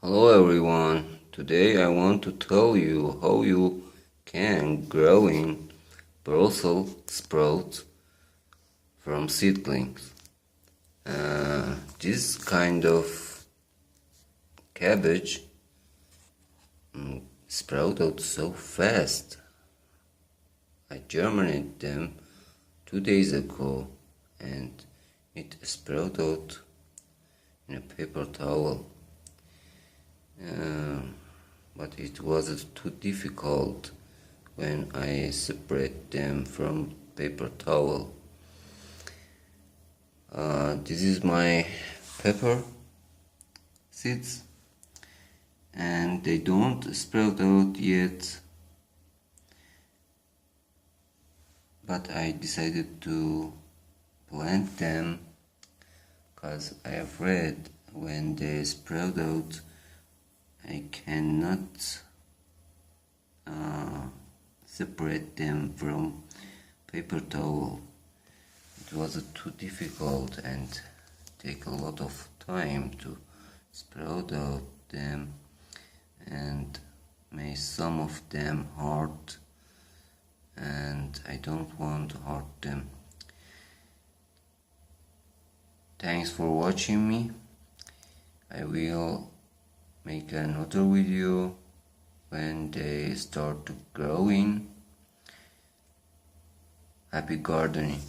Hello everyone, today I want to tell you how you can grow in Brussels sprouts from seedlings. This kind of cabbage sprout out so fast. I germinated them 2 days ago and it sprouted out in a paper towel. But it was too difficult when I separate them from paper towel. This is my pepper seeds and they don't sprout out yet, but I decided to plant them because I have read when they sprout out I cannot separate them from paper towel. It was too difficult and take a lot of time to sprout out them and make some of them hard, and I don't want to hurt them. Thanks for watching me. I will make another video when they start growing. Happy gardening.